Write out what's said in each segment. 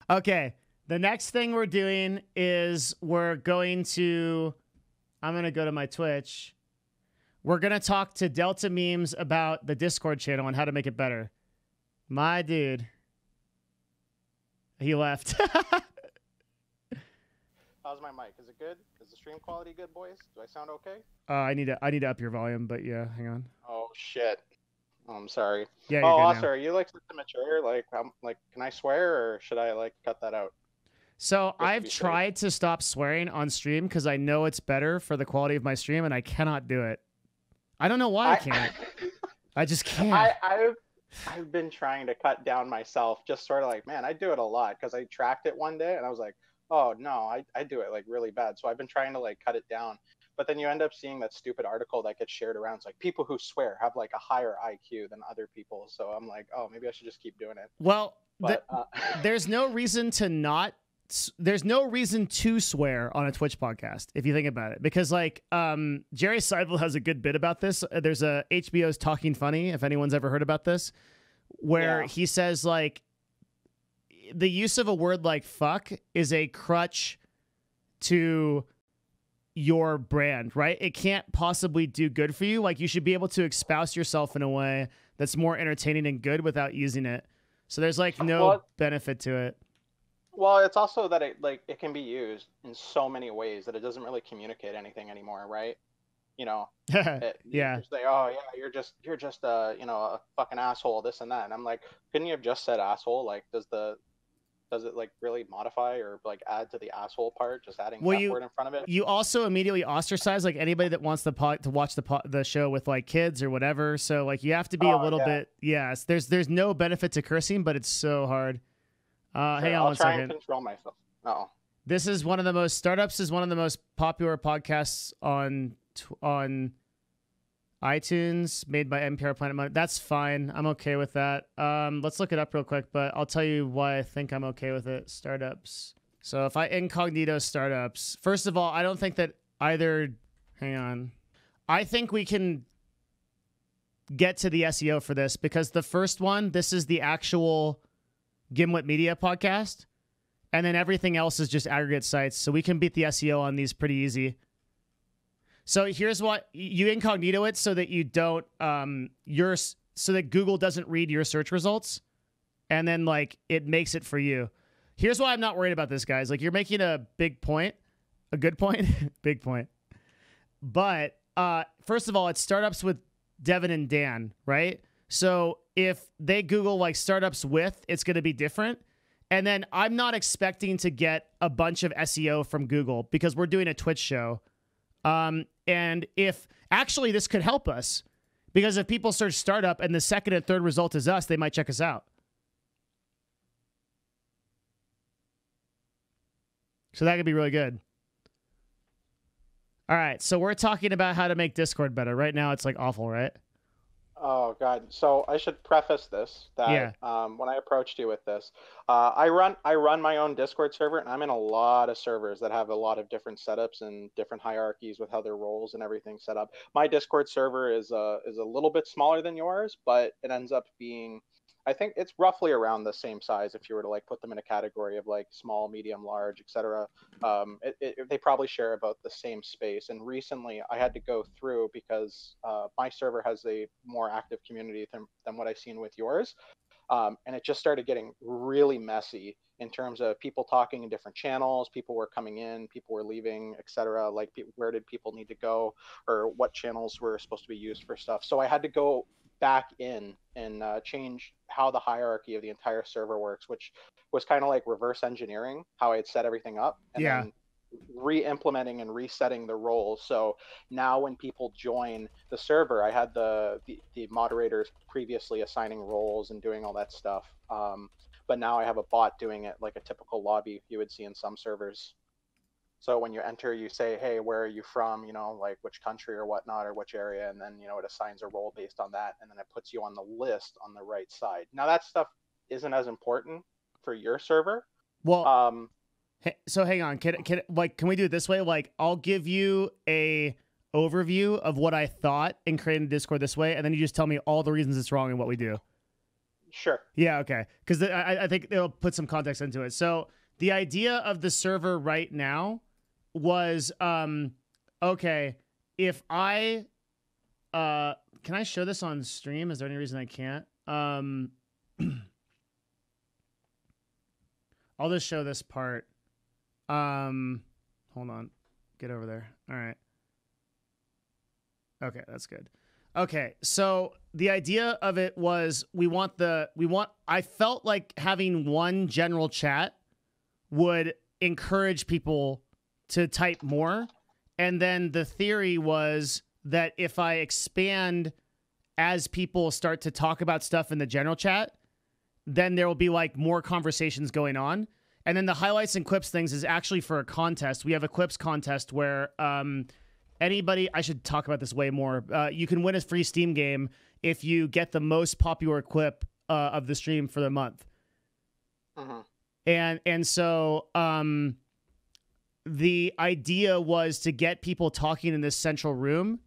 Okay. The next thing we're doing is I'm going to go to my Twitch. We're going to talk to Delta Memes about the Discord channel and how to make it better. My dude. He left. How's my mic? Is it good? Is the stream quality good, boys? Do I sound okay? I need to up your volume, but yeah, hang on. Oh shit. Oh, I'm sorry. Yeah, oh, you're good Oscar, are you like mature? Like, can I swear or should I like cut that out? So I've tried to stop swearing on stream because I know it's better for the quality of my stream, and I cannot do it. I don't know why I can't. I just can't. I've been trying to cut down myself, just sort of like, man, I do it a lot because I tracked it one day and I was like, oh no, I do it like really bad. So I've been trying to like cut it down. But then you end up seeing that stupid article that gets shared around. It's like people who swear have like a higher IQ than other people. So I'm like, oh, maybe I should just keep doing it. Well, there's no reason to swear on a Twitch podcast, if you think about it. Because like Jerry Seidel has a good bit about this. There's a HBO's Talking Funny, if anyone's ever heard about this, where he says like the use of a word like fuck is a crutch to your brand, right? It can't possibly do good for you. Like you should be able to espouse yourself in a way that's more entertaining and good without using it. So there's like no benefit to it. Well, it's also that it can be used in so many ways that it doesn't really communicate anything anymore, right? You know, yeah. You say, oh yeah, you're just a fucking asshole, this and that, and I'm like, couldn't you have just said asshole? Like, does it like really modify or like add to the asshole part, just adding that word in front of it? You also immediately ostracize like anybody that wants to watch the show with like kids or whatever. So like you have to be a little bit. Yes, there's no benefit to cursing, but it's so hard. Hang on one second. I'll try and control myself. No. This is one of the most Startups is one of the most popular podcasts on iTunes, made by NPR Planet Money. That's fine. I'm okay with that. Let's look it up real quick, but I'll tell you why I think I'm okay with it. Startups. So if I incognito startups, first of all, I don't think that either. Hang on. I think we can get to the SEO for this because the first one, this is the actual Gimlet Media podcast, and then everything else is just aggregate sites. So we can beat the SEO on these pretty easy. So here's what you incognito it so that you don't so that Google doesn't read your search results, and then like it makes it for you. Here's why I'm not worried about this, guys. Like you're making a big point, a good point, big point. But first of all, it's startups with Devin and Dan, right? So if they Google like startups with, it's going to be different. And then I'm not expecting to get a bunch of SEO from Google because we're doing a Twitch show. And if actually this could help us because if people search startup and the second and third result is us, they might check us out. So that could be really good. All right. So we're talking about how to make Discord better. Right now it's like awful, right? Oh God! So I should preface this that when I approached you with this, I run my own Discord server, and I'm in a lot of servers that have a lot of different setups and different hierarchies with how their roles and everything set up. My Discord server is a little bit smaller than yours, but it ends up being, I think it's roughly around the same size if you were to like put them in a category of like small, medium, large, etc. They probably share about the same space. And recently I had to go through because my server has a more active community than what I've seen with yours. And it just started getting really messy in terms of people talking in different channels, people were coming in, people were leaving, etc. Like where did people need to go or what channels were supposed to be used for stuff. So I had to go back in and change how the hierarchy of the entire server works, which was kind of like reverse engineering how I had set everything up and then re-implementing and resetting the roles. So now when people join the server, I had the moderators previously assigning roles and doing all that stuff. But now I have a bot doing it like a typical lobby you would see in some servers. So when you enter, you say, hey, where are you from? You know, like which country or whatnot, or which area. And then, you know, it assigns a role based on that. And then it puts you on the list on the right side. Now that stuff isn't as important for your server. Well, so hang on. Can we do it this way? Like I'll give you a overview of what I thought in creating Discord this way. And then you just tell me all the reasons it's wrong and what we do. Sure. Yeah, okay. Because I think it'll put some context into it. So the idea of the server right now was, okay, if I, can I show this on stream? Is there any reason I can't? I'll just show this part. Hold on. Get over there. All right. Okay, that's good. Okay, so the idea of it was I felt like having one general chat would encourage people to type more. And then the theory was that if I expand as people start to talk about stuff in the general chat, then there will be like more conversations going on. And then the highlights and clips things is actually for a contest. We have a clips contest where anybody, I should talk about this way more. You can win a free Steam game if you get the most popular clip of the stream for the month. And so the idea was to get people talking in this central room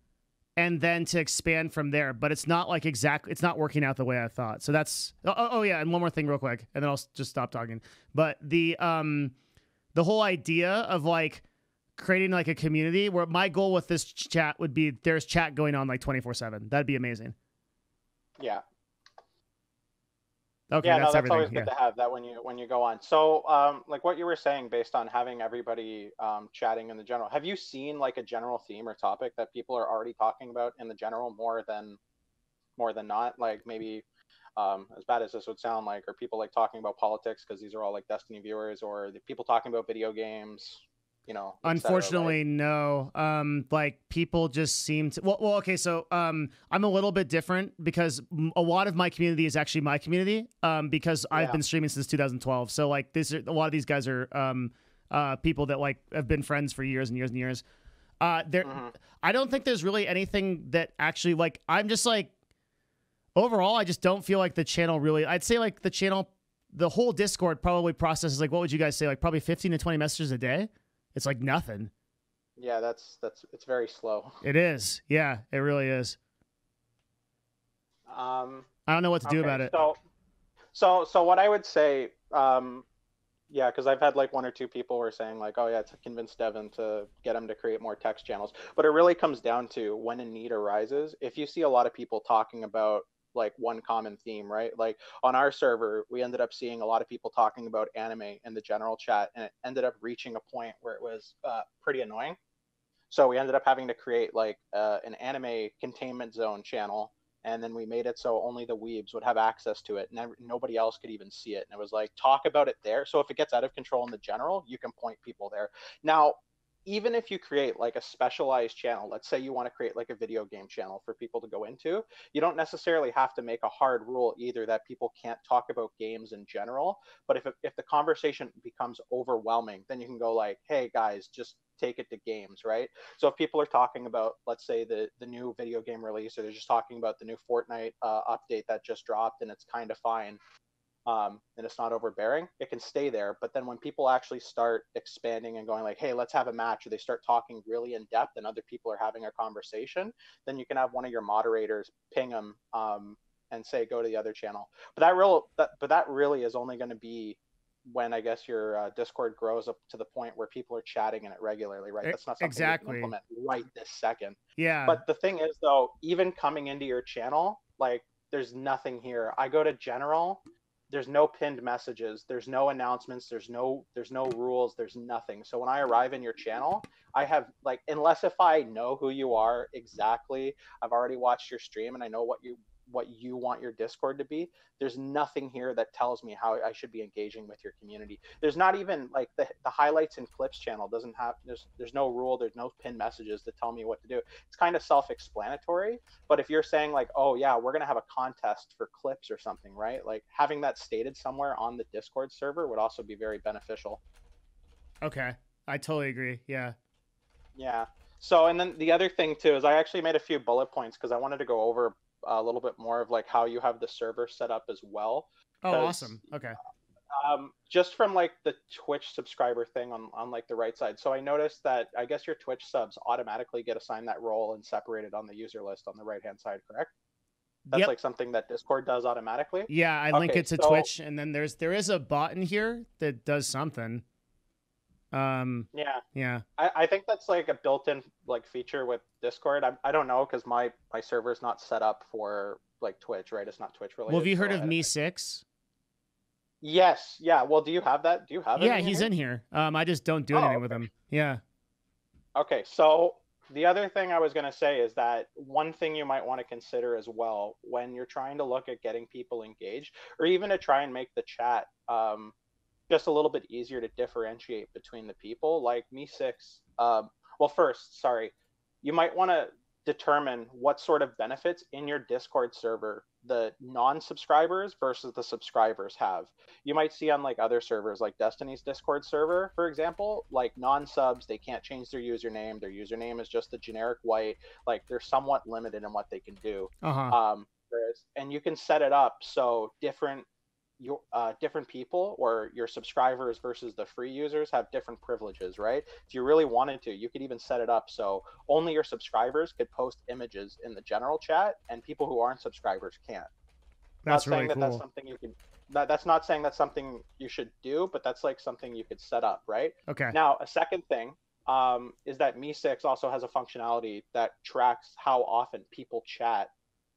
and then to expand from there. But it's not like it's not working out the way I thought. So that's, oh yeah. And one more thing real quick, and then I'll just stop talking. But the whole idea of like creating like a community where my goal with this chat would be there's chat going on like 24/7. That'd be amazing. Yeah. Okay, yeah, that's no, everything. Always good to have that when you go on. So, like what you were saying, based on having everybody chatting in the general, have you seen like a general theme or topic that people are already talking about in the general more than not? Like maybe, as bad as this would sound, like, are people like talking about politics because these are all like Destiny viewers, or the people talking about video games? You know, unfortunately, no. Like people just seem to. Well, okay. So, I'm a little bit different because a lot of my community is actually my community. Because I've been streaming since 2012. So, like, a lot of these guys are people that like have been friends for years and years and years. I don't think there's really anything that actually like. I'm just like, overall, I just don't feel like the channel really. I'd say like the channel, the whole Discord probably processes like, what would you guys say? Like probably 15 to 20 messages a day. It's like nothing. Yeah, it's very slow. It is. Yeah, it really is. I don't know what to do about it. So what I would say, yeah, because I've had like one or two people were saying like, oh yeah, to convince Devin to get him to create more text channels. But it really comes down to when a need arises. If you see a lot of people talking about like one common theme, right? Like on our server, we ended up seeing a lot of people talking about anime in the general chat, and it ended up reaching a point where it was pretty annoying. So we ended up having to create like an anime containment zone channel, and then we made it so only the weebs would have access to it, and nobody else could even see it. And it was like, talk about it there. So if it gets out of control in the general, you can point people there. Now, even if you create like a specialized channel, let's say you want to create like a video game channel for people to go into, you don't necessarily have to make a hard rule either that people can't talk about games in general. But if the conversation becomes overwhelming, then you can go like, hey guys, just take it to games, right? So if people are talking about, let's say the new video game release, or they're just talking about the new Fortnite update that just dropped and it's kind of fine, and it's not overbearing, it can stay there. But then when people actually start expanding and going like, hey, let's have a match, or they start talking really in depth and other people are having a conversation, then you can have one of your moderators ping them and say, go to the other channel. But that really is only going to be when I guess your Discord grows up to the point where people are chatting in it regularly, right? That's not something you can implement right this second. Yeah. But the thing is, though, even coming into your channel, like, there's nothing here. I go to general, there's no pinned messages, there's no announcements, there's no rules, there's nothing. So when I arrive in your channel, I have like, unless if I know who you are exactly, I've already watched your stream and I know what you want your Discord to be, there's nothing here that tells me how I should be engaging with your community. There's not even like the highlights and clips channel doesn't have, there's no rule, there's no pinned messages that tell me what to do. It's kind of self-explanatory. But if you're saying like, oh yeah, we're going to have a contest for clips or something, right? Like having that stated somewhere on the Discord server would also be very beneficial. Okay. I totally agree. Yeah. Yeah. So, and then the other thing too, is I actually made a few bullet points because I wanted to go over a little bit more of like how you have the server set up as well. Oh, awesome. Okay. Just from like the Twitch subscriber thing on like the right side. So I noticed that I guess your Twitch subs automatically get assigned that role and separated on the user list on the right hand side, correct? That's Yep. like something that Discord does automatically. Yeah, I link Okay, it to so Twitch, and then there is a bot in here that does something. yeah, Yeah. I think that's like a built-in like feature with Discord. I don't know because my server's not set up for like Twitch, right? It's not Twitch Well, have related, you so heard of I don't. Me6? Yes, yeah. Well, do you have that? Do you have it Yeah, in your he's name? in here. I just don't do Oh, anything with okay. him. Yeah. Okay, so the other thing I was going to say is that one thing you might want to consider as well when you're trying to look at getting people engaged, or even to try and make the chat just a little bit easier to differentiate between the people, like Me6. Well, first, sorry, you might want to determine what sort of benefits in your Discord server the non-subscribers versus the subscribers have. You might see on like other servers, like Destiny's Discord server, for example, like non-subs, they can't change their username. Their username is just the generic white. Like they're somewhat limited in what they can do. Uh-huh. And you can set it up so different people or your subscribers versus the free users have different privileges, right? If you really wanted to, you could even set it up so only your subscribers could post images in the general chat and people who aren't subscribers can't. Not That's saying really that that's cool. something you can that's not saying that's something you should do, but that's like something you could set up, right? Okay. Now, a second thing is that Me6 also has a functionality that tracks how often people chat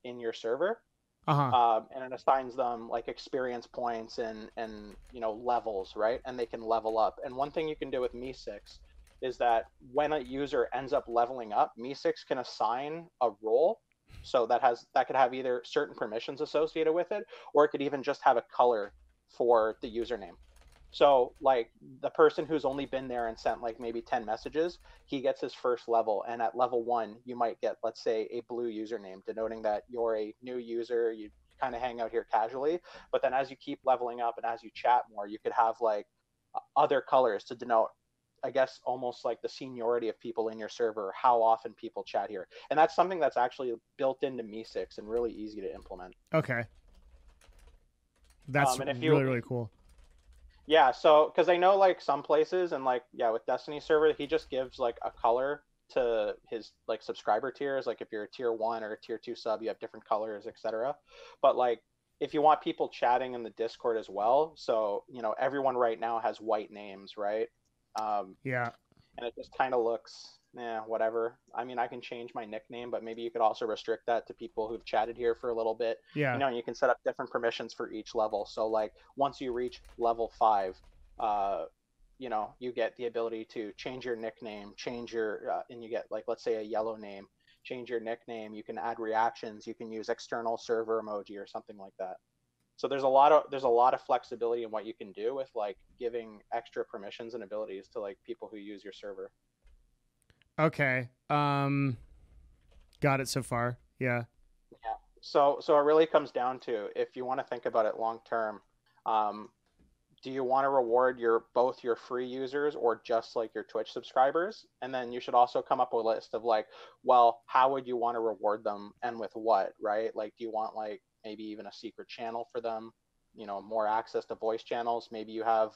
in your server. Uh-huh. And it assigns them like experience points and levels, right? And they can level up. And one thing you can do with Me6 is that when a user ends up leveling up, Me6 can assign a role. So that could have either certain permissions associated with it, or it could even just have a color for the username. So like the person who's only been there and sent like maybe 10 messages, he gets his first level. And at level 1, you might get, let's say, a blue username denoting that you're a new user. You kind of hang out here casually. But then as you keep leveling up and as you chat more, you could have like other colors to denote, I guess, almost like the seniority of people in your server, how often people chat here. And that's something that's actually built into Me6 and really easy to implement. Okay. That's And if really, you really cool. Yeah, so because I know like some places and like yeah, with Destiny server, he just gives like a color to his like subscriber tiers. Like if you're a tier 1 or a tier 2 sub, you have different colors, etc. But like if you want people chatting in the Discord as well, so everyone right now has white names, right? Yeah. And it just kind of looks whatever. I mean, I can change my nickname, but maybe you could also restrict that to people who've chatted here for a little bit. Yeah. You can set up different permissions for each level. So like once you reach level 5, you get the ability to change your nickname, change your and you get like, let's say, a yellow name, change your nickname. You can add reactions. You can use external server emoji or something like that. So there's a lot of flexibility in what you can do with like giving extra permissions and abilities to like people who use your server. Okay. Got it so far. Yeah. Yeah. So it really comes down to, if you want to think about it long term, do you want to reward both your free users or just like your Twitch subscribers? And then you should also come up with a list of like, well, how would you want to reward them and with what, right? Like, do you want like maybe even a secret channel for them, more access to voice channels? Maybe you have,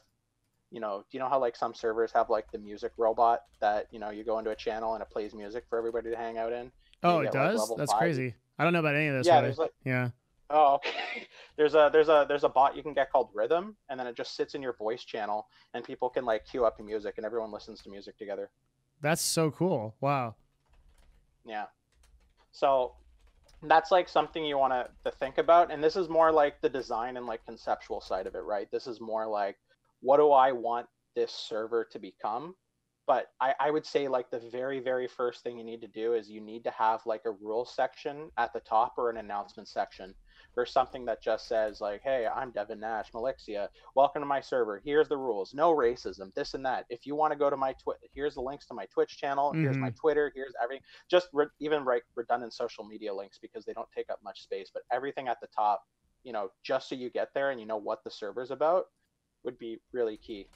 do you know how like some servers have like the music robot that, you go into a channel and it plays music for everybody to hang out in? Oh, You it get like does? level That's 5. crazy. I don't know about any of this Yeah, really. there's like, Yeah. oh, okay. There's a bot you can get called Rhythm, and then it just sits in your voice channel, and people can like queue up music, and everyone listens to music together. That's so cool. Wow. Yeah. So that's like something you want to think about, and this is more like the design and like conceptual side of it, right? This is more like, what do I want this server to become? But I would say like the very, very first thing you need to do is you need to have like a rules section at the top or an announcement section for something that just says like, hey, I'm Devin Nash, Mylixia. Welcome to my server. Here's the rules. No racism, this and that. If you want to go to my here's the links to my Twitch channel. Here's my Twitter. Here's everything. Just even write redundant social media links because they don't take up much space. But everything at the top, just so you get there and you know what the server's about, would be really key.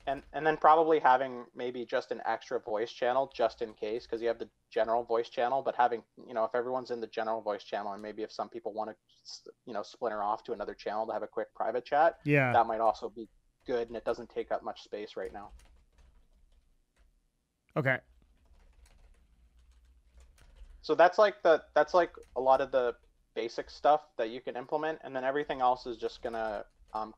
And then probably having maybe just an extra voice channel just in case, because you have the general voice channel, but having, if everyone's in the general voice channel and maybe if some people want to, splinter off to another channel to have a quick private chat, Yeah. that might also be good, and it doesn't take up much space right now. Okay. So that's like a lot of the basic stuff that you can implement, and then everything else is just gonna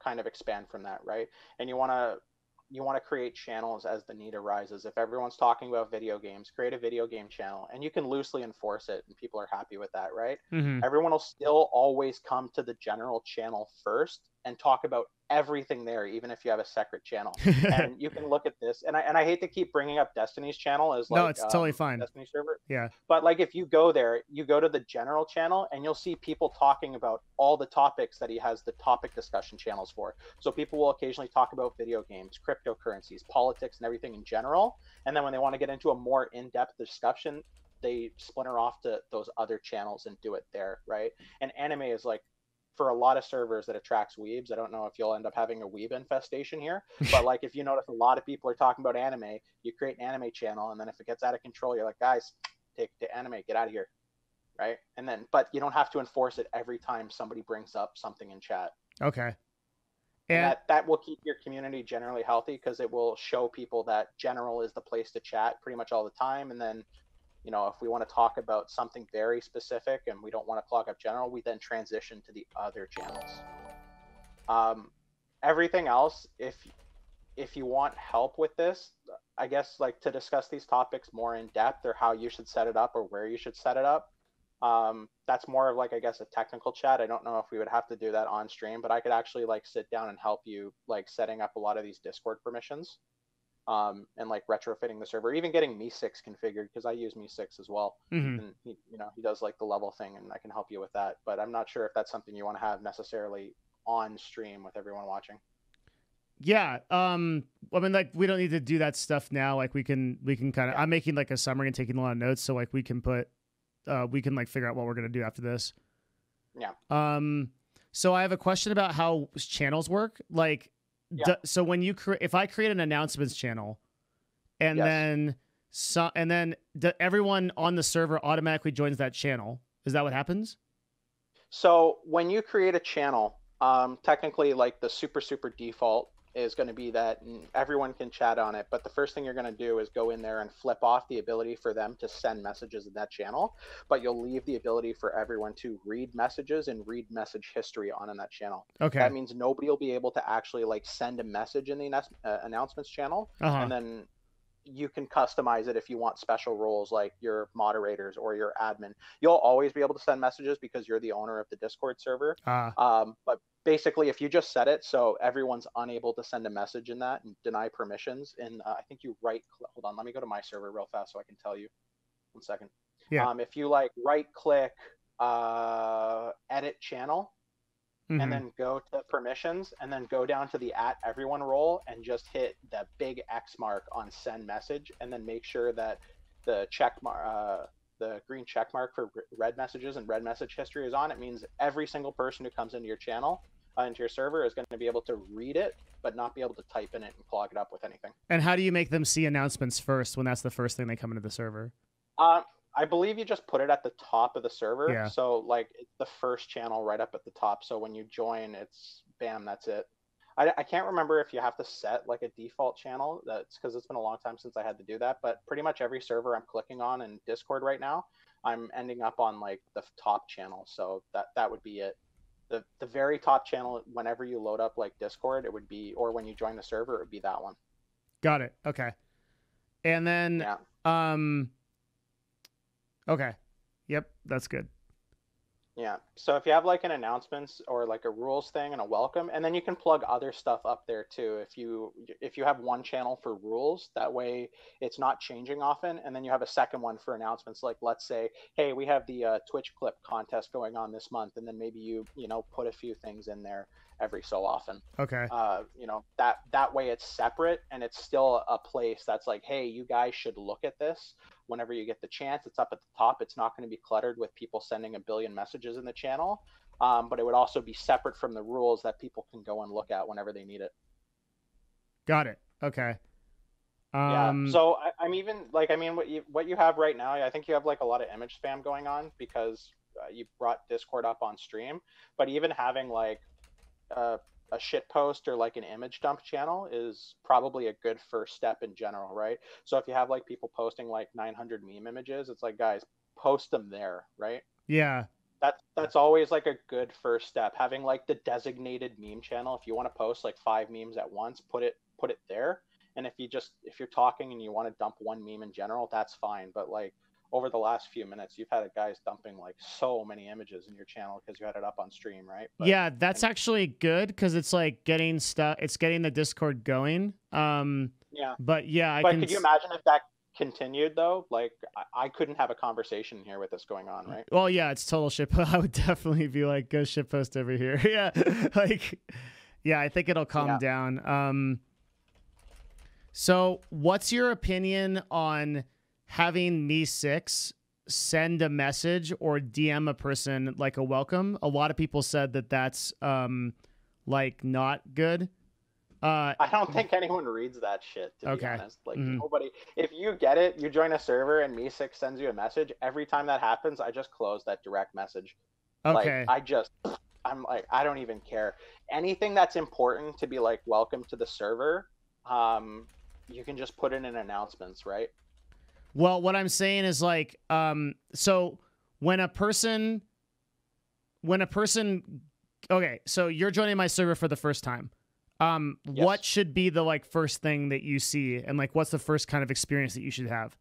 kind of expand from that, right? And you want to create channels as the need arises. If everyone's talking about video games, create a video game channel, and you can loosely enforce it, and people are happy with that, right? Mm-hmm. Everyone will still always come to the general channel first and talk about everything there, even if you have a separate channel. And you can look at this, and I hate to keep bringing up Destiny's channel as No, like it's totally fine. Destiny server, Yeah. but like if you go there, you go to the general channel, and you'll see people talking about all the topics that he has the topic discussion channels for. So people will occasionally talk about video games, cryptocurrencies, politics, and everything in general. And then when they want to get into a more in-depth discussion, they splinter off to those other channels and do it there, right? And anime is like, for a lot of servers that attracts weebs. I don't know if you'll end up having a weeb infestation here, but like if you notice a lot of people are talking about anime, you create an anime channel, and then if it gets out of control, you're like, guys, take to anime, get out of here, right? And then, but you don't have to enforce it every time somebody brings up something in chat. Okay. And that will keep your community generally healthy, because it will show people that general is the place to chat pretty much all the time. And then, you know, if we want to talk about something very specific and we don't want to clog up general, we then transition to the other channels. Everything else, if you want help with this, I guess like to discuss these topics more in depth, or how you should set it up or where you should set it up, that's more of like, I guess, a technical chat. I don't know if we would have to do that on stream, but I could actually like sit down and help you like setting up a lot of these Discord permissions, and like retrofitting the server, even getting Me6 configured, because I use Me6 as well. Mm-hmm. And he, you know, he does like the level thing, and I can help you with that. But I'm not sure if that's something you want to have necessarily on stream with everyone watching. Yeah. I mean, like, we don't need to do that stuff now. Like, we can kind of, I'm making like a summary and taking a lot of notes, so like we can like figure out what we're gonna do after this. Yeah. So I have a question about how channels work. Like, yeah. So when you if I create an announcements channel, and yes. then everyone on the server automatically joins that channel, is that what happens? So when you create a channel, technically, like the super default is going to be that everyone can chat on it. But the first thing you're going to do is go in there and flip off the ability for them to send messages in that channel. But you'll leave the ability for everyone to read messages and read message history on in that channel. Okay. That means nobody will be able to actually like send a message in the announcements channel. And then you can customize it if you want special roles, like your moderators or your admin. You'll always be able to send messages because you're the owner of the Discord server. But basically, if you just set it so everyone's unable to send a message in that and deny permissions, and I think you hold on, let me go to my server real fast so I can tell you. 1 second. Yeah. If you like right click, edit channel, and then go to permissions, and then go down to the @everyone role and just hit the big X mark on send message, and then make sure that the check mark, the green check mark for read messages and read message history is on. It means every single person who comes into your channel, into your server, is going to be able to read it, but not be able to type in it and clog it up with anything. And how do you make them see announcements first when that's the first thing they come into the server? I believe you just put it at the top of the server. Yeah. So like it's the first channel right up at the top. So when you join, it's bam, that's it. I can't remember if you have to set like a default channel. That's because it's been a long time since I had to do that. But pretty much every server I'm clicking on in Discord right now, I'm ending up on like the top channel. So that would be it. The very top channel, whenever you load up like Discord, it would be, or when you join the server, it would be that one. Got it. Okay. And then okay. Yep, that's good. Yeah. So if you have like an announcements or like a rules thing and a welcome, and then you can plug other stuff up there too. If you have one channel for rules, that way it's not changing often, and then you have a second one for announcements. Like let's say, hey, we have the Twitch clip contest going on this month, and then maybe you put a few things in there every so often. Okay. That way it's separate, and it's still a place that's like, hey, you guys should look at this whenever you get the chance. It's up at the top. It's not going to be cluttered with people sending a billion messages in the channel, but it would also be separate from the rules that people can go and look at whenever they need it. Got it. Okay. Yeah. So I'm even like, I mean, what you have right now, I think you have like a lot of image spam going on because you brought Discord up on stream, but even having like a shit post or like an image dump channel is probably a good first step in general, right? So if you have like people posting like 900 meme images, it's like, guys, post them there, right? Yeah. That's always like a good first step. Having like the designated meme channel. If you want to post like 5 memes at once, put it there. And if you're talking and you want to dump one meme in general, that's fine. But like over the last few minutes, you've had guys dumping like so many images in your channel because you had it up on stream, right? But, yeah, that's actually good because it's like getting stuff. It's getting the Discord going. Yeah. But yeah, but could you imagine if that continued though? Like I couldn't have a conversation here with this going on, right? Well, yeah, it's total shit. I would definitely be like, go shit post over here. Yeah, like, yeah, I think it'll calm down. So what's your opinion on having Me6 send a message or DM a person like a welcome? A lot of people said that that's like not good. I don't think anyone reads that shit, to be honest. Like nobody, if you get it, you join a server and Me6 sends you a message. Every time that happens, I just close that direct message. Okay. Like I'm like, I don't even care. Anything that's important to be like, welcome to the server, you can just put it in announcements, right? Well, what I'm saying is like, so when a person, okay, so you're joining my server for the first time. Yes. What should be the like first thing that you see, and like what's the first kind of experience that you should have?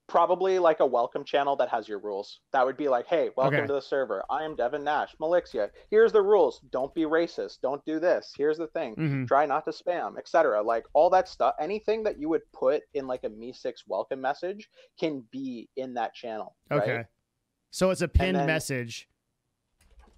Probably like a welcome channel that has your rules. That would be like, hey, welcome to the server. I am Devin Nash, Mylixia. Here's the rules. Don't be racist. Don't do this. Here's the thing. Try not to spam, etc. Like all that stuff. Anything that you would put in like a Me6 welcome message can be in that channel. Okay. Right? So it's a pinned message.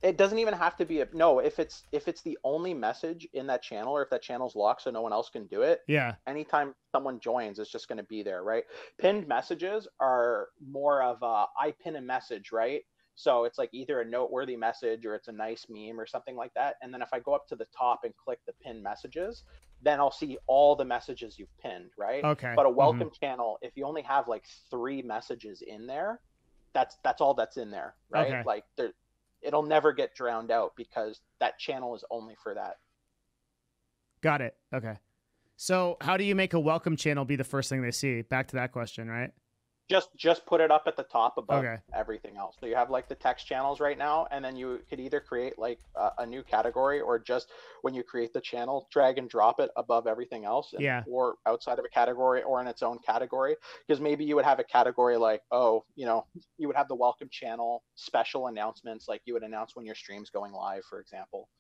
It doesn't even have to be if it's the only message in that channel, or if that channel's locked so no one else can do it. Yeah. Anytime someone joins, it's just going to be there, right? Pinned messages are more of I pin a message, right? So it's like either a noteworthy message or it's a nice meme or something like that. And then if I go up to the top and click the pinned messages, then I'll see all the messages you've pinned, right? Okay. But a welcome channel, if you only have like 3 messages in there, that's all that's in there, right? Okay. Like it'll never get drowned out because that channel is only for that. Got it. Okay. So how do you make a welcome channel be the first thing they see? Back to that question, right? Just put it up at the top above everything else. So you have like the text channels right now, and then you could either create like a new category, or just when you create the channel, drag and drop it above everything else, or outside of a category or in its own category. Because maybe you would have a category like, you would have the welcome channel special announcements, like you would announce when your stream's going live, for example.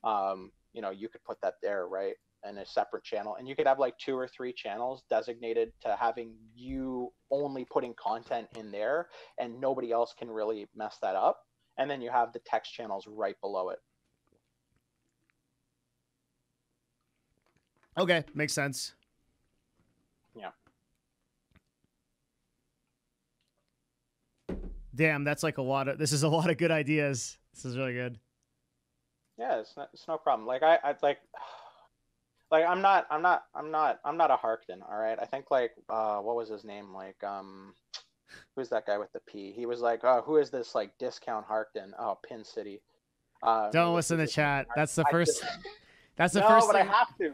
You could put that there, right? And a separate channel, and you could have like 2 or 3 channels designated to having you only putting content in there, and nobody else can really mess that up. And then you have the text channels right below it. Okay, makes sense. Yeah. Damn, that's like this is a lot of good ideas. This is really good. Yeah, it's no problem. Like I like I'm not a Harkton, all right? I think like what was his name? Like who's that guy with the P? He was like, who is this like discount Harkton? Oh, Pin City. Don't listen to chat. That's the first. That's the no, first. No, but thing. I have to.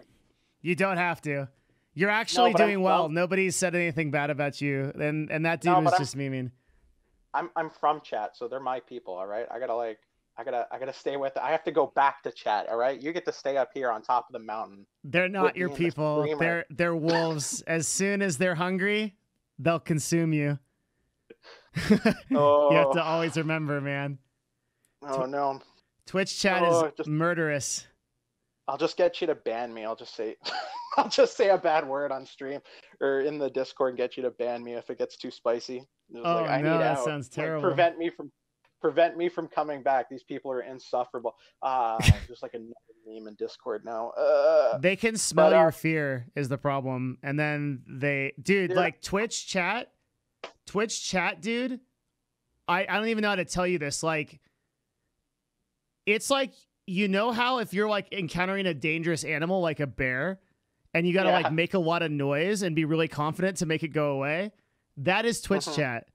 You don't have to. You're actually doing well. Nobody's said anything bad about you, and that dude was just memeing. I'm from chat, so they're my people, all right? I gotta stay with it. I have to go back to chat, all right? You get to stay up here on top of the mountain. They're not your people. They're wolves. As soon as they're hungry, they'll consume you. You have to always remember, man. Oh no. Twitch chat is murderous. I'll just get you to ban me. I'll just say a bad word on stream or in the Discord and get you to ban me if it gets too spicy. I need that sounds terrible. Like, prevent me from coming back. These people are insufferable. Just like another meme in Discord now. They can smell your fear is the problem. And then like Twitch chat, dude. I don't even know how to tell you this. Like, it's like, you know how if you're like encountering a dangerous animal like a bear, and you gotta like make a lot of noise and be really confident to make it go away? That is Twitch chat.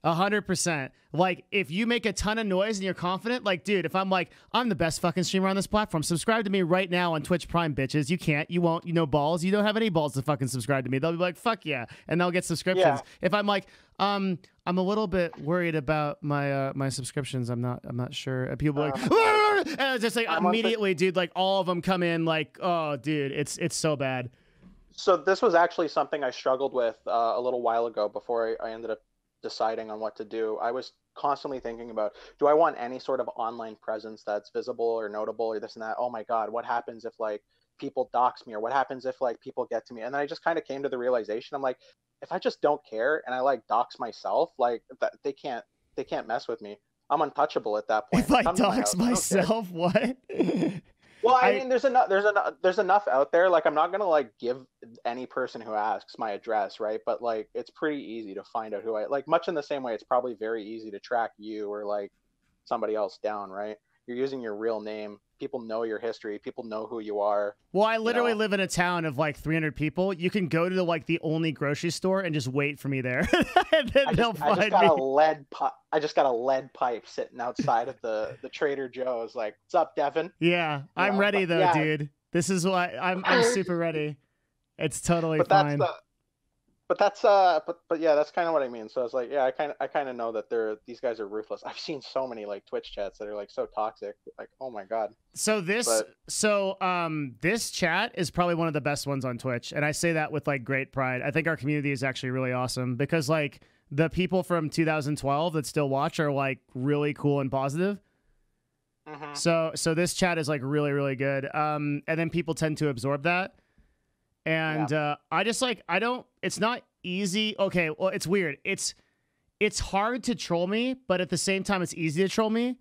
100%. Like, if you make a ton of noise and you're confident, like, dude, if I'm like, I'm the best fucking streamer on this platform, subscribe to me right now on Twitch Prime, bitches. You can't. You won't. You know balls. You don't have any balls to fucking subscribe to me. They'll be like, fuck yeah, and they'll get subscriptions. Yeah. If I'm like, I'm a little bit worried about my my subscriptions. I'm not sure. And people are like, and it's just like immediately, dude. Like all of them come in. Like, oh, dude, it's so bad. So this was actually something I struggled with a little while ago before I ended up deciding on what to do. I was constantly thinking about, do I want any sort of online presence that's visible or notable or this and that? Oh my God, what happens if like people dox me, or what happens if like people get to me? And then I just kind of came to the realization, I'm like, if I just don't care and I like dox myself, like that, they can't mess with me. I'm untouchable at that point. If I dox myself, what? Well, I mean, there's enough out there. Like, I'm not gonna like give any person who asks my address, right? But like, it's pretty easy to find out who I like. Much in the same way, it's probably very easy to track you or like somebody else down, right? You're using your real name. People know your history. People know who you are. Well, I literally live in a town of like 300 people. You can go to the only grocery store and just wait for me there, and then they'll find me. I just got a lead pipe sitting outside of the Trader Joe's. Like, what's up, Devin? Yeah, I'm ready though, dude. This is why I'm super ready. It's totally fine. But yeah, that's kind of what I mean. So it's like, yeah, I kind of know that these guys are ruthless. I've seen so many like Twitch chats that are like so toxic. Like, oh my God. So this chat is probably one of the best ones on Twitch, and I say that with like great pride. I think our community is actually really awesome because like the people from 2012 that still watch are like really cool and positive. So this chat is like really, really good. And then people tend to absorb that. And I just like, it's not easy. Okay, well, it's weird. It's hard to troll me, but at the same time, it's easy to troll me.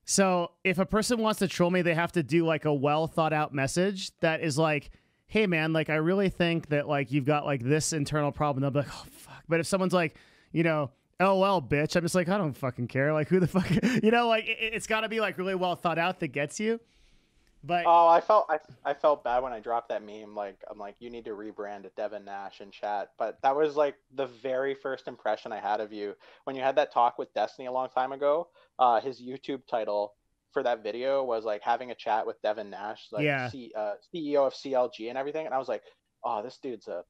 So if a person wants to troll me, they have to do like a well thought out message that is like, hey man, like I really think that like you've got like this internal problem. They'll be like, oh fuck. But if someone's like, you know, LOL, bitch, I'm just like, I don't fucking care. Like, who the fuck, you know, like it's got to be like really well thought out that gets you. But I felt bad when I dropped that meme. Like, I'm like, you need to rebrand it Devin Nash in chat. But that was like the very first impression I had of you when you had that talk with Destiny a long time ago. His YouTube title for that video was like having a chat with Devin Nash, like CEO of CLG and everything. And I was like, oh, this dude's a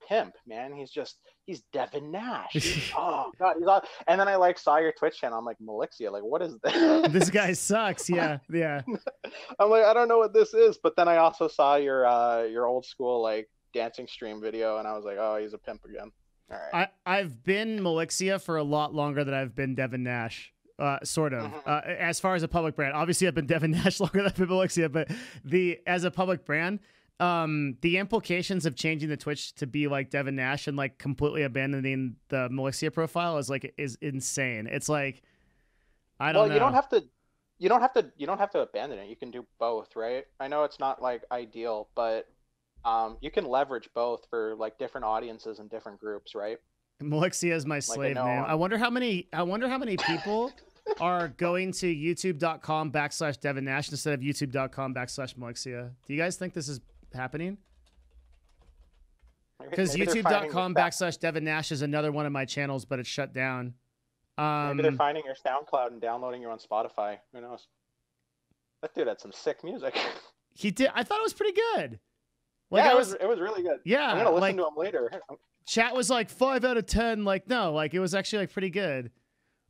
pimp, man. He's Devin Nash. Oh God, he's on. And then I like saw your Twitch channel. I'm like, Mylixia, like what is this? This guy sucks. Yeah. I'm like, I don't know what this is. But then I also saw your old school like dancing stream video, and I was like, oh, he's a pimp again. All right. I've been Mylixia for a lot longer than I've been Devin Nash. Sort of. As far as a public brand, obviously I've been Devin Nash longer than I've been Mylixia, but as a public brand. The implications of changing the Twitch to be like Devin Nash and like completely abandoning the Mylixia profile is insane. It's like, I don't know. You don't have to abandon it. You can do both, right? I know it's not like ideal, but you can leverage both for like different audiences and different groups, right? Mylixia is my slave name. I wonder how many people are going to youtube.com/Devin Nash instead of youtube.com/Mylixia. Do you guys think this is happening? Because youtube.com/Devin Nash is another one of my channels, but it's shut down. Maybe they're finding your SoundCloud and downloading you on Spotify. Who knows? That dude had some sick music. He did. I thought it was pretty good. Like, yeah, it was really good. Yeah, I'm gonna listen to him later. Chat was like 5 out of 10. Like, no, like it was actually like pretty good.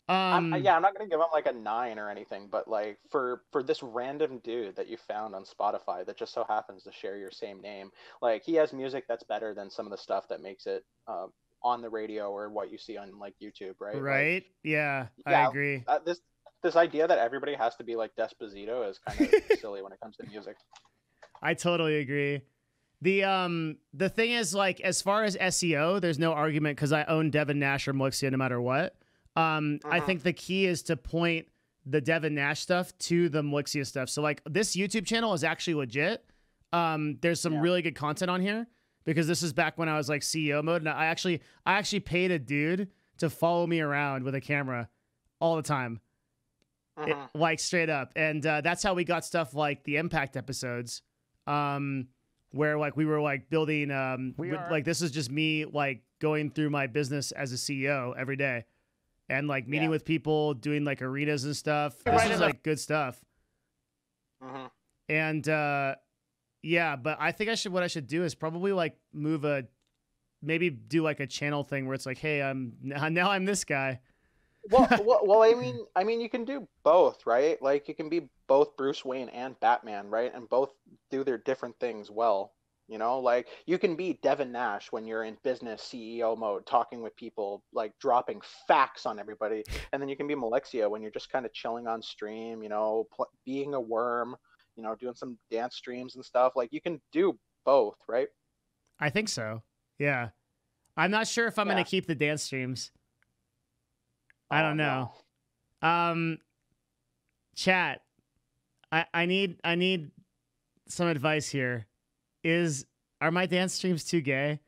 I'm not gonna give him like a 9 or anything, but like for this random dude that you found on Spotify that just so happens to share your same name, like he has music that's better than some of the stuff that makes it on the radio or what you see on like YouTube, right? Right. Like, yeah, I agree. This idea that everybody has to be like Despacito is kind of silly when it comes to music. I totally agree. The thing is, like, as far as SEO, there's no argument because I own Devin Nash or Mylixia no matter what. I think the key is to point the Devin Nash stuff to the Mylixia stuff. So like this YouTube channel is actually legit. There's some really good content on here because this is back when I was like CEO mode. And I actually paid a dude to follow me around with a camera all the time. Like straight up. And that's how we got stuff like the Impact episodes. Where like we were like building, like this is just me like going through my business as a CEO every day. and like meeting Yeah. with people, doing like arenas and stuff. This Right. is like good stuff. Mm-hmm. And yeah, but I think what I should do is probably like maybe do like a channel thing where it's like, hey, now I'm this guy. Well, I mean, you can do both, right? Like you can be both Bruce Wayne and Batman, right? And both do their different things well. You know, like you can be Devin Nash when you're in business CEO mode, talking with people, like dropping facts on everybody, and then you can be Mylixia when you're just kind of chilling on stream, you know, being a worm, you know, doing some dance streams and stuff. Like you can do both, right? I think so. Yeah. I'm not sure if I'm going to keep the dance streams. I don't know. No. Chat. I need some advice here. Are my dance streams too gay?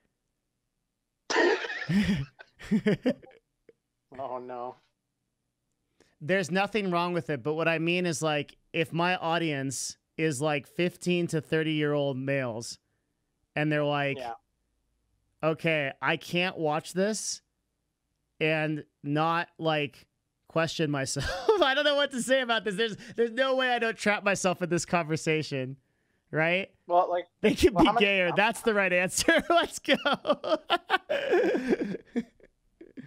Oh no. There's nothing wrong with it, but what I mean is like if my audience is like 15 to 30-year-old males and they're like, okay, I can't watch this and not like question myself. I don't know what to say about this. There's no way I don't trap myself in this conversation, right? Well, like they can be gayer. That's the right answer. Let's go.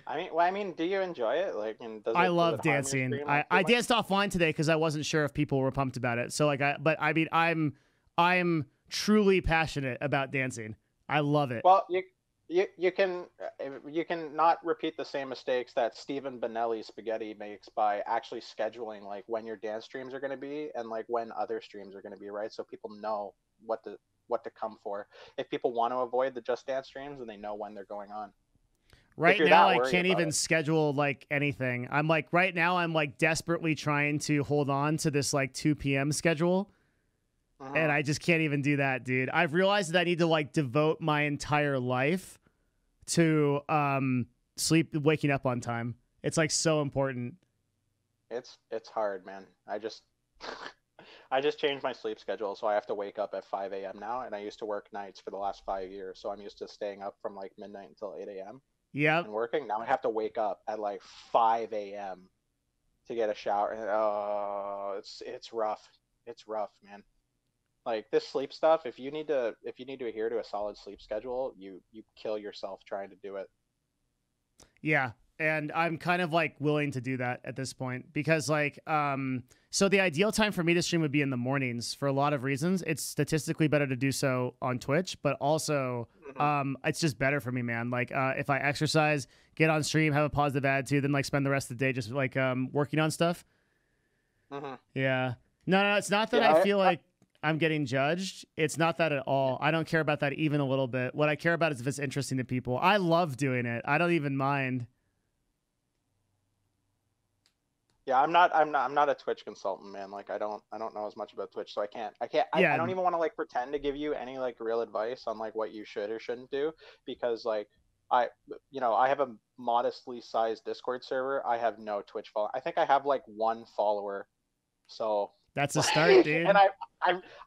I mean, do you enjoy it? Like, and I love dancing. I danced offline today because I wasn't sure if people were pumped about it. So like, I mean, I'm truly passionate about dancing. I love it. Well, you can not repeat the same mistakes that Stephen Benelli Spaghetti makes by actually scheduling like when your dance streams are going to be and like when other streams are going to be, right? So people know what to come for. If people want to avoid the Just Dance streams, and they know when they're going on. Right now, I can't even schedule like anything. I'm like right now, I'm like desperately trying to hold on to this like 2 p.m. schedule. And I just can't even do that, dude. I've realized that I need to like devote my entire life to waking up on time. It's like so important. It's hard, man. I just changed my sleep schedule, so I have to wake up at 5 a.m. now, and I used to work nights for the last 5 years, so I'm used to staying up from like midnight until 8 a.m. Yeah. And working. Now I have to wake up at like 5 a.m. to get a shower. And oh, it's rough. It's rough, man. Like this sleep stuff, if you need to adhere to a solid sleep schedule, you kill yourself trying to do it. Yeah. And I'm kind of like willing to do that at this point because like, so the ideal time for me to stream would be in the mornings for a lot of reasons. It's statistically better to do so on Twitch, but also, it's just better for me, man. Like, if I exercise, get on stream, have a positive attitude, then like spend the rest of the day just like, working on stuff. Yeah. No, it's not that I feel like I'm getting judged. It's not that at all. I don't care about that even a little bit. What I care about is if it's interesting to people. I love doing it. I don't even mind. Yeah, I'm not a Twitch consultant, man. Like I don't know as much about Twitch, so I don't even want to like pretend to give you any like real advice on like what you should or shouldn't do, because like I have a modestly sized Discord server. I have no Twitch follow. I think I have like 1 follower. So that's a start, dude. And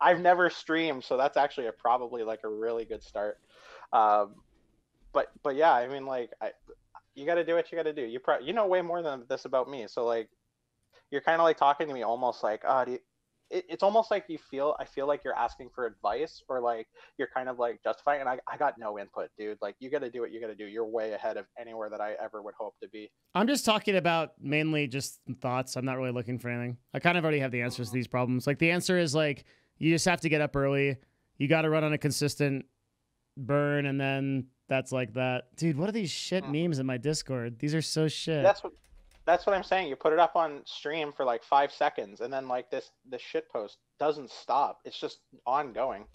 I've never streamed, so that's actually probably like a really good start. But yeah, I mean like you got to do what you got to do. You know way more than this about me. So like you're kind of like talking to me almost like, it's almost like I feel like you're asking for advice, or like you're kind of like justifying, and I got no input, dude. Like you got to do what you got to do. You're way ahead of anywhere that I ever would hope to be. I'm just talking about mainly just thoughts. I'm not really looking for anything. I kind of already have the answers to these problems. Like the answer is like, you just have to get up early. You got to run on a consistent burn, and then that's like that. Dude, what are these shit memes in my Discord? These are so shit. That's what I'm saying. You put it up on stream for like 5 seconds, and then like this shit post doesn't stop. It's just ongoing.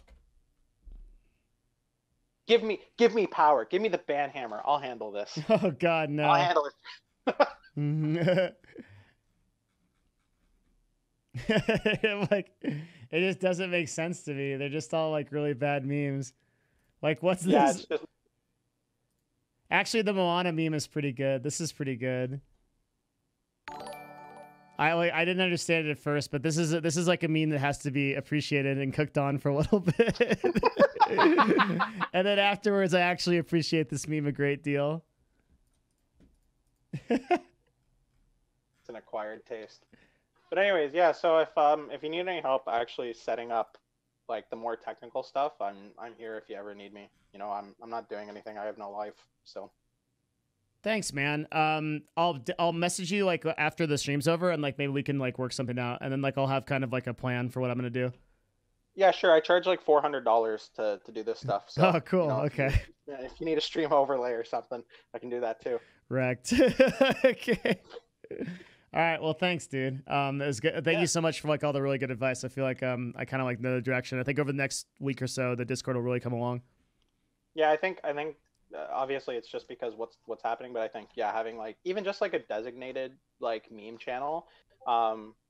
Give me power. Give me the ban hammer. I'll handle this. Oh God, no. I'll handle it. Like it just doesn't make sense to me. They're just all like really bad memes. Like what's this? It's just... Actually, the Moana meme is pretty good. This is pretty good. I didn't understand it at first, but this is like a meme that has to be appreciated and cooked on for a little bit. And then afterwards, I actually appreciate this meme a great deal. It's an acquired taste. But anyways, yeah. So if you need any help actually setting up like the more technical stuff, I'm here if you ever need me. You know, I'm not doing anything. I have no life. So Thanks, man. I'll message you like after the stream's over, and like maybe we can like work something out, and then like I'll have kind of like a plan for what I'm gonna do. yeah, sure. I charge like $400 to do this stuff. So Oh, cool. you know, Okay. if you need a stream overlay or something, I can do that too. Wrecked. Okay. All right. Well, thanks, dude. It was good. Thank you so much for like all the really good advice. I feel like I kind of like know the direction. I think over the next week or so, the Discord will really come along. Yeah, I think obviously it's just because what's happening, but I think yeah, having like even just like a designated like meme channel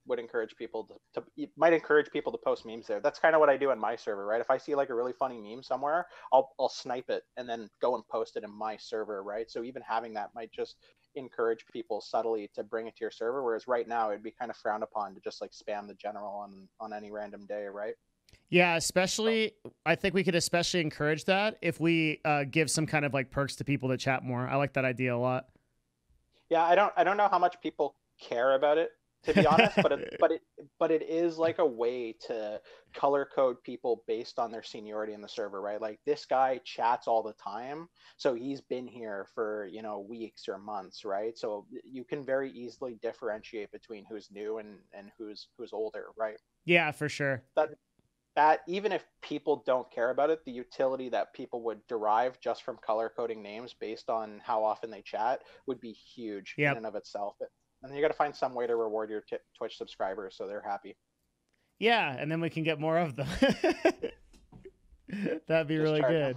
would encourage people to it might encourage people to post memes there. That's kind of what I do in my server, right? If I see like a really funny meme somewhere, I'll snipe it and then go and post it in my server, right? So even having that might just encourage people subtly to bring it to your server, whereas right now it'd be kind of frowned upon to just like spam the general on any random day, right? Yeah, especially I think we could especially encourage that if we give some kind of like perks to people that chat more. I like that idea a lot. Yeah, I don't know how much people care about it, to be honest, but it is like a way to color code people based on their seniority in the server, right? Like this guy chats all the time, so he's been here for, you know, weeks or months, right? So you can very easily differentiate between who's new and who's older, right? Yeah, for sure. That even if people don't care about it, the utility that people would derive just from color coding names based on how often they chat would be huge in Yep. and of itself. And then you got to find some way to reward your Twitch subscribers so they're happy. Yeah, and then we can get more of them. That'd be really good.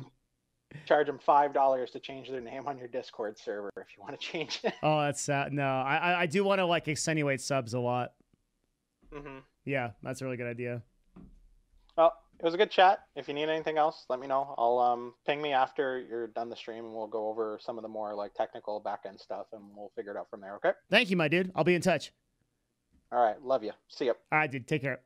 Charge them $5 to change their name on your Discord server if you want to change it. Oh, that's sad. No, I do want to like extenuate subs a lot. Mm-hmm. Yeah, that's a really good idea. Well, it was a good chat. If you need anything else, let me know. I'll ping me after you're done the stream, and we'll go over some of the more like technical back end stuff, and we'll figure it out from there. Okay. Thank you, my dude. I'll be in touch. All right. Love you. See ya. All right, dude. Take care.